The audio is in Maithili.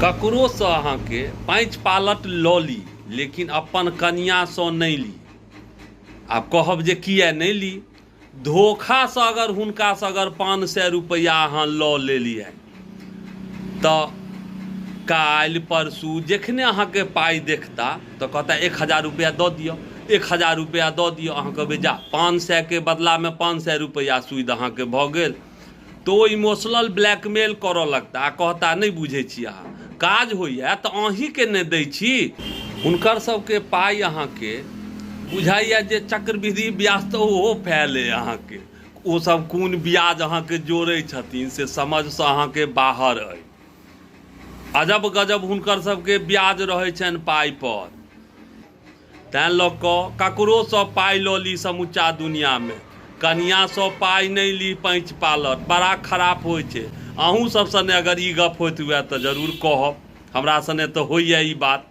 ककरो सँ अहाँके पैंच पालट लऽ ली लेकिन अपन कनिया सँ नहीं ली। आब कहब जे किया नहीं ली, धोखा से अगर हुनका से अगर 500 रुपया अहाँ लऽ लेलिए तऽ काल्हि परसू जखने अहाँके पाई देखता तो कहता 1000 रुपया दऽ दियौ, 1000 रुपया दऽ दियौ। अहाँ कहबै जा 500 के बदला में 500 रुपया सूद अहाँके भऽ गेल, तो इमोशनल ब्लैकमेल करऽ लगता। कहता नहीं बुझै छी अहाँ, काज होइए तऽ अहीं के नहि दै छी। हुनकर सबके पाई अहाँके बुझाइए जे चक्रवृद्धि ब्याज तऽ ओहो फैल अइ अहाँके, ओ सब कोन ब्याज अहाँके जोड़ै छथिन से समझसँ अहाँके बाहर अइ। अजब गजब हुनकर सबके ब्याज रहै छनि पाई पर। तैं लऽ कऽ ककरोसँ पाई लऽ ली समूचा दुनियामे, कनियासँ पाई नहीं ली पैंच पालट, बड़ा खराब होइ छै। अहूँ सब सने अगर ई गप होइत हुए तऽ जरूर कहब, हमरा सने तऽ होइए ई बात।